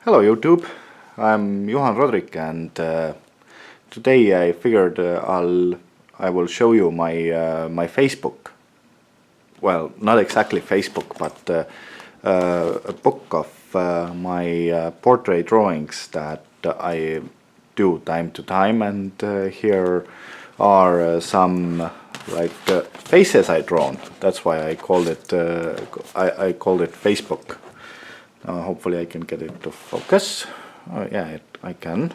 Hello YouTube, I'm Juhan Rodrik and today I figured I will show you my Facebook. Well, not exactly Facebook, but a book of my portrait drawings that I do time to time, and here are some faces I drawn. That's why I called it I called it Facebook. Hopefully I can get it to focus. Yeah, I can.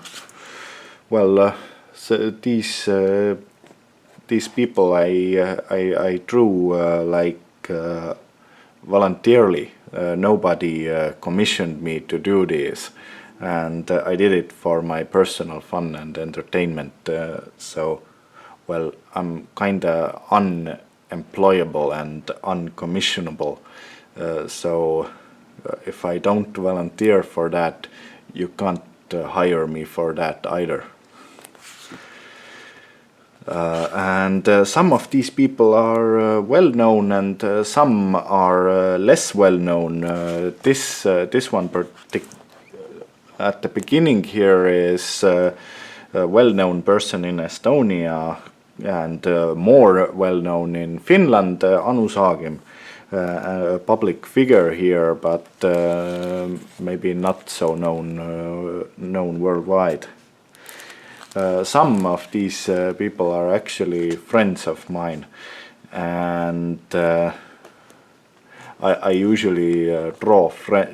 Well, so these people I drew voluntarily. Nobody commissioned me to do this, and I did it for my personal fun and entertainment. So, well, I'm kinda unemployable and uncommissionable. So if I don't volunteer for that, you can't hire me for that either. And some of these people are well known, and some are less well known. This one at the beginning here is a well-known person in Estonia, and more well-known in Finland, Anu Saagim. A public figure here, but maybe not so known worldwide. Some of these people are actually friends of mine, and I usually draw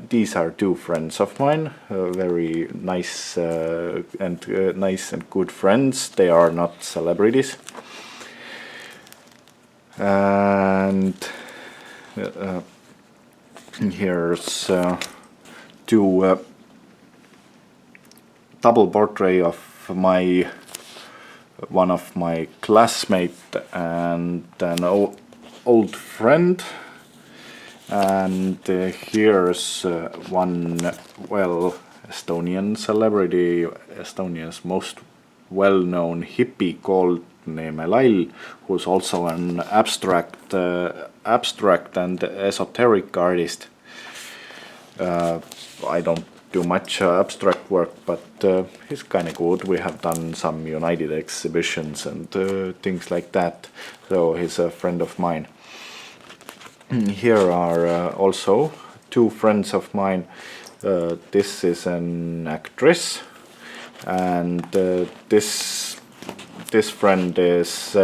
these are two friends of mine, very nice and good friends. They are not celebrities, and here's two double portrait of one of my classmate and an old friend, and here's one Estonian celebrity, Estonia's most well-known hippie called Neeme Lall, who's also an abstract and esoteric artist. I don't do much abstract work, but he's kind of good. We have done some United exhibitions and things like that, so he's a friend of mine. Here are also two friends of mine. This is an actress, and this friend is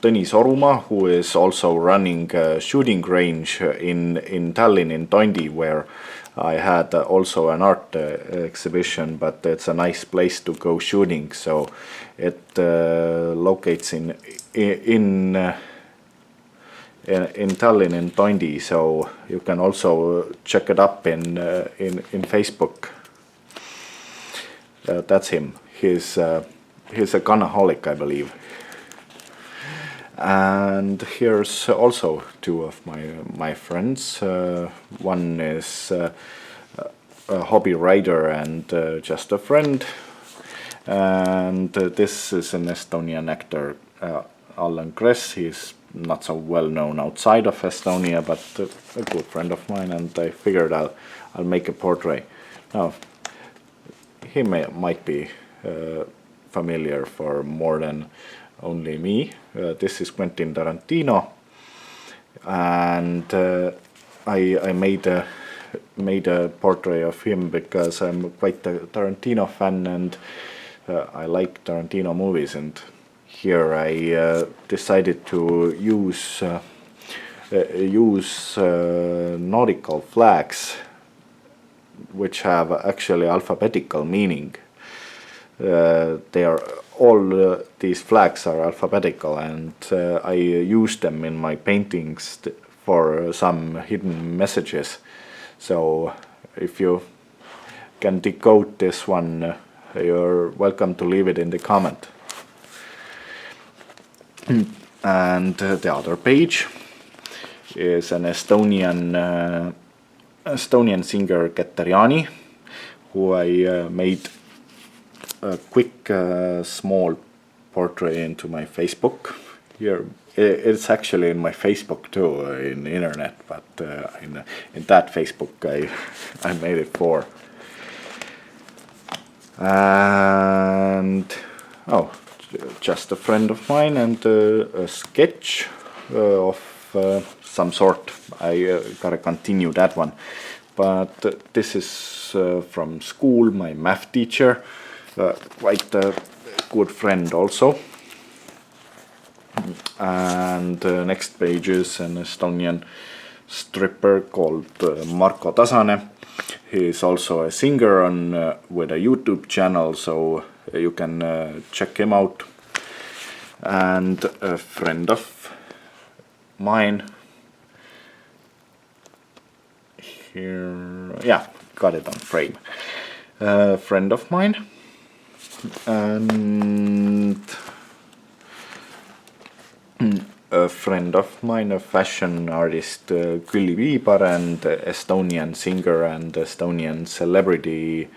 Tõnis Orumaa, who is also running a shooting range in Tallinn, in Tondi, where I had also an art exhibition, but it's a nice place to go shooting. So it locates in Tallinn, in Tondi. So you can also check it up in Facebook. That's him. He's a gunaholic, I believe. And here's also two of my friends. One is a hobby rider and just a friend. And this is an Estonian actor, Allan Kress. He's not so well known outside of Estonia, but a good friend of mine, and I figured I'll make a portrait. Now, he might be familiar for more than only me. This is Quentin Tarantino, and I made a portrait of him because I'm quite a Tarantino fan, and I like Tarantino movies. And here I decided to use nautical flags, which have actually alphabetical meaning. They are all these flags are alphabetical, and I use them in my paintings for some hidden messages. So if you can decode this one, you're welcome to leave it in the comment. And the other page is an Estonian singer, Keter-Jaani, who I made a quick small portrait into my Facebook. Here it's actually in my Facebook too, in the internet, but in that Facebook I made it for. and just a friend of mine, and a sketch of some sort. I gotta continue that one, but this is from school, my math teacher, quite a good friend also. And next page is an Estonian stripper called Marko Tasane. He is also a singer on with a YouTube channel, so you can check him out. And a friend of mine here, yeah, got it on frame. A friend of mine, and a friend of mine, a fashion artist, Külli Viibar, and Estonian singer and Estonian celebrity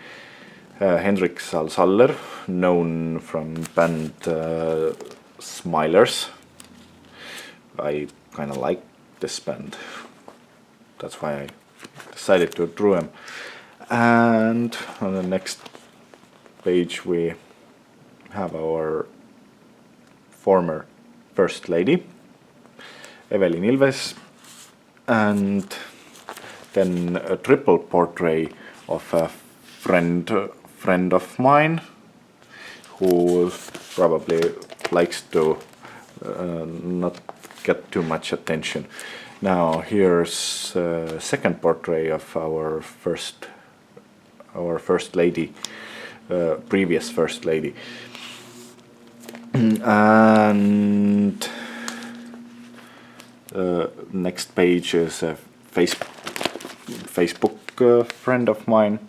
Hendrik Salsaller, known from band Smilers. I kind of like this band, that's why I decided to draw him. And on the next page we have our former First Lady, Evelin Ilves, and then a triple portrait of a friend of mine who probably likes to not get too much attention. Now here's a second portrait of our first lady, previous First Lady. And next page is a Facebook friend of mine.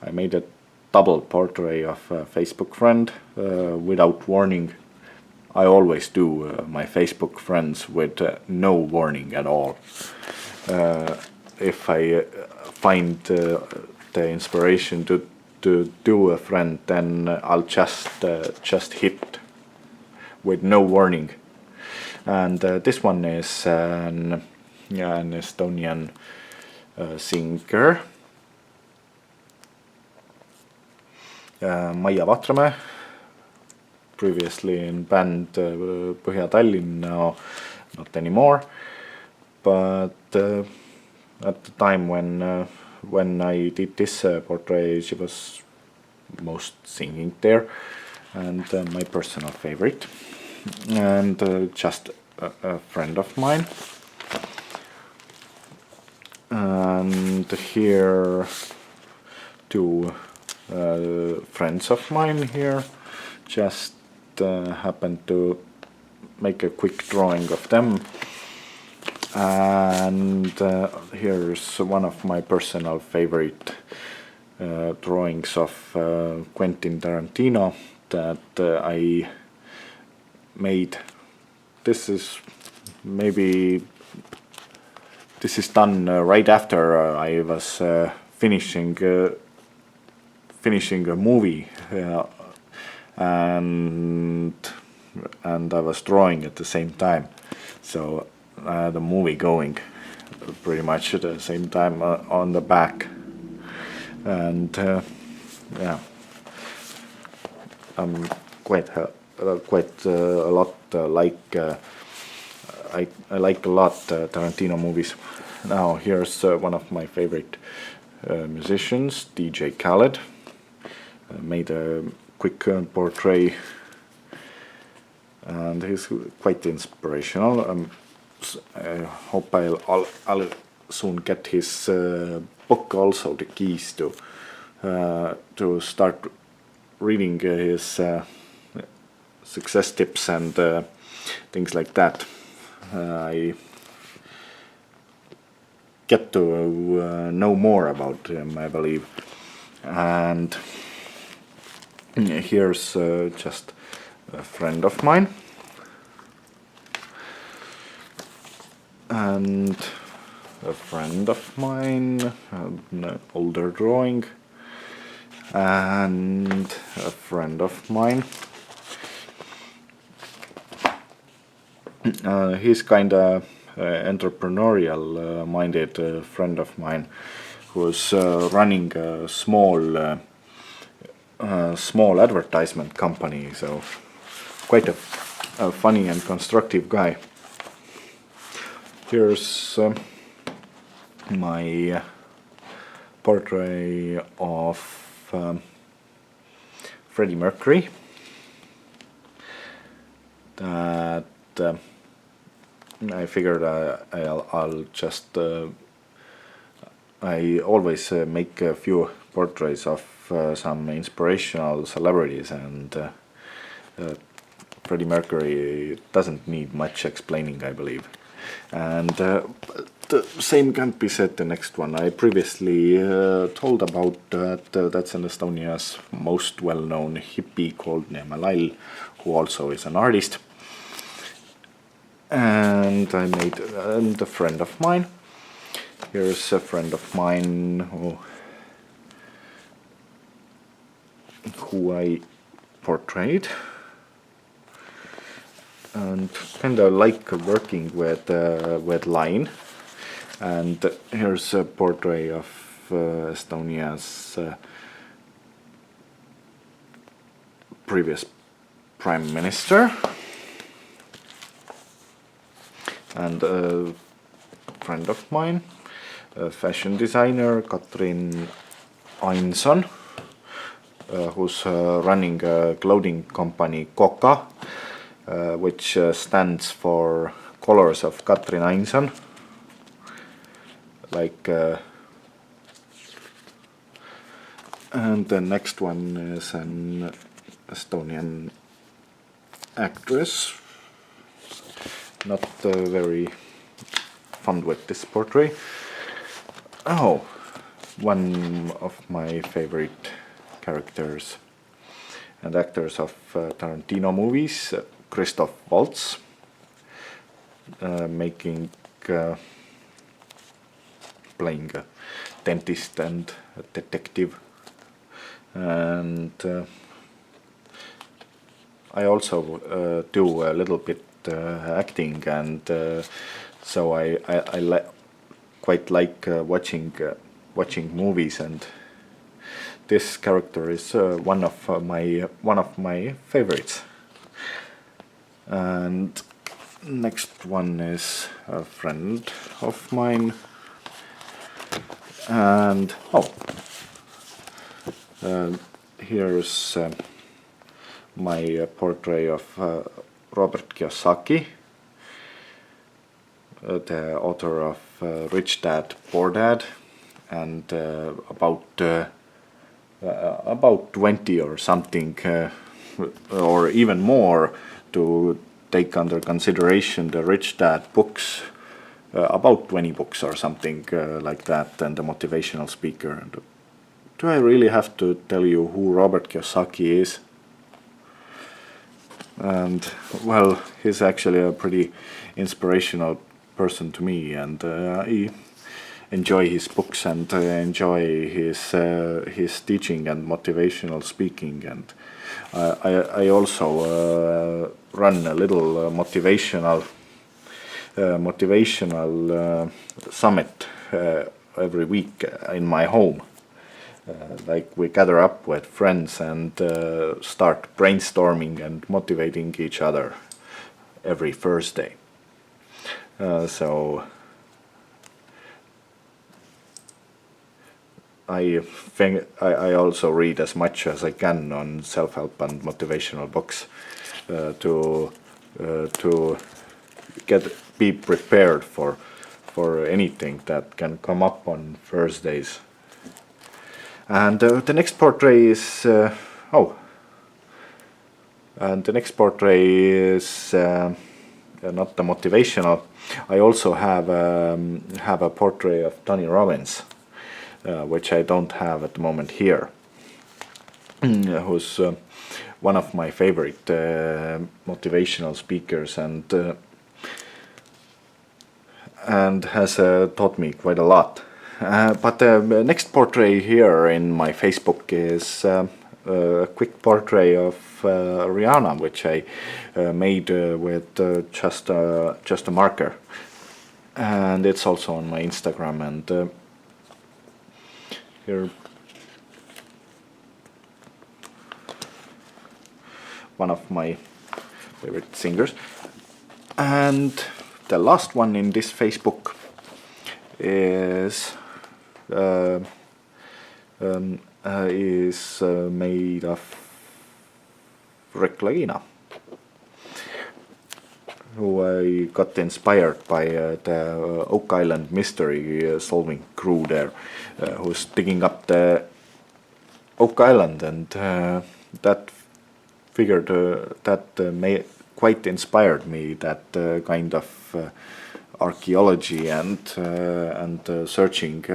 I made a double portrait of a Facebook friend without warning. I always do my Facebook friends with no warning at all. If I find the inspiration to do a friend, then I'll just hit with no warning. And this one is an Estonian singer, Maia Vatramäe, previously in band Põhja-Tallinn, now not anymore. But at the time when I did this portrait, she was most singing there, and my personal favorite, and just a friend of mine. And here two friends of mine here, just happened to make a quick drawing of them. And here's one of my personal favorite drawings of Quentin Tarantino that I made. This is done right after I was finishing a movie, and I was drawing at the same time, so the movie going pretty much at the same time on the back. And yeah, I'm quite a lot I like a lot Tarantino movies. Now here's one of my favorite musicians, DJ Khaled. Made a quick portrait, and he's quite inspirational. I hope I'll soon get his book also, The Keys, to start reading his success tips and things like that. I get to know more about him, I believe. And here's just a friend of mine, and a friend of mine, an older drawing, and a friend of mine. He's kinda entrepreneurial minded friend of mine who's running a small small advertisement company, so quite a funny and constructive guy. Here's my portrait of Freddie Mercury that I figured I'll just I always make a few portraits of some inspirational celebrities, and Freddie Mercury doesn't need much explaining, I believe. And the same can't be said the next one. I previously told about that's an Estonia's most well-known hippie called Neeme Lall, who also is an artist. And I made a friend of mine. Here's a friend of mine who I portrayed, and kind of like working with line. And here's a portrait of Estonia's previous prime minister, and a friend of mine, a fashion designer Katrin Ainson, who's running a clothing company Koka, which stands for Colors of Katrin Ainson. And the next one is an Estonian actress. Not very fond with this portrait. Oh, one of my favorite characters and actors of Tarantino movies, Christoph Waltz, playing a dentist and a detective. And I also do a little bit acting, and so I quite like watching movies, and this character is one of my favorites. And next one is a friend of mine, and here's my portrait of Robert Kiyosaki, the author of Rich Dad, Poor Dad, and about 20 or something, or even more, to take under consideration the Rich Dad books, about 20 books or something like that, and the motivational speaker. And do I really have to tell you who Robert Kiyosaki is? And well, he's actually a pretty inspirational person to me, and I enjoy his books and enjoy his teaching and motivational speaking. And I also run a little motivational summit every week in my home. Like we gather up with friends and start brainstorming and motivating each other every Thursday. So I think I also read as much as I can on self-help and motivational books to be prepared for anything that can come up on Thursdays. And the next portrait is and the next portrait is not the motivational. I also have a portrait of Tony Robbins, which I don't have at the moment here, who's one of my favorite motivational speakers, and has taught me quite a lot. But the next portrait here in my Facebook is a quick portrait of Rihanna, which I made with just a marker, and it's also on my Instagram. And here one of my favorite singers. And the last one in this Facebook is made of Reclagina, who I got inspired by the Oak Island mystery solving crew there, who's digging up the Oak Island, and that figured quite inspired me. That kind of archaeology and searching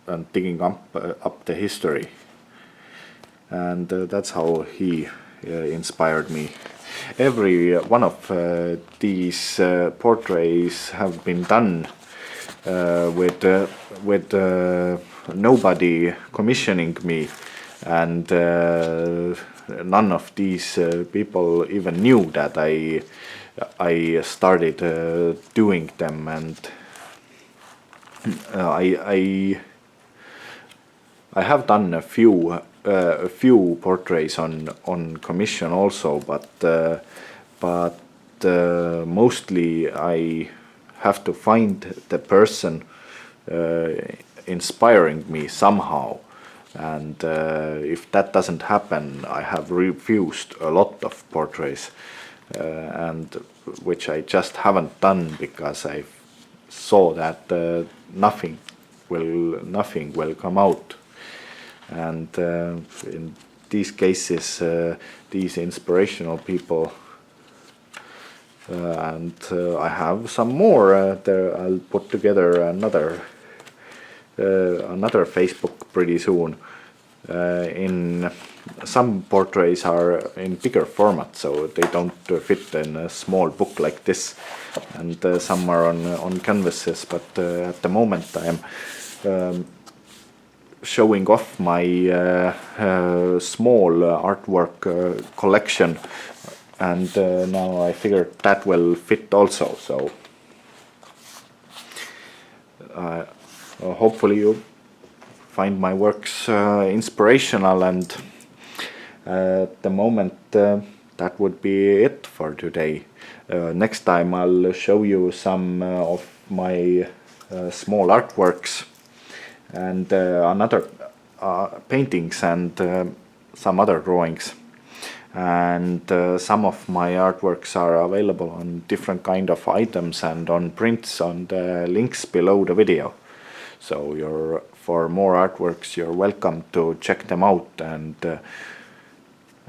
and digging up the history, and that's how he inspired me. Every one of these portraits have been done with nobody commissioning me, and none of these people even knew that I started doing them, and I have done a few portraits on commission also, but mostly I have to find the person inspiring me somehow, and if that doesn't happen, I have refused a lot of portraits, and which I just haven't done because I saw that nothing will come out. And in these cases, these inspirational people, and I have some more there. I'll put together another Facebook pretty soon. In some portraits are in bigger format, so they don't fit in a small book like this, and some are on canvases. But at the moment, I am showing off my small artwork collection, and now I figured that will fit also. So hopefully you find my works inspirational, and at the moment that would be it for today. Next time I'll show you some of my small artworks and another paintings and some other drawings, and some of my artworks are available on different kind of items and on prints on the links below the video. So for more artworks, you're welcome to check them out, and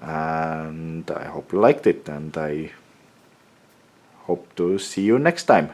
I hope you liked it, and I hope to see you next time.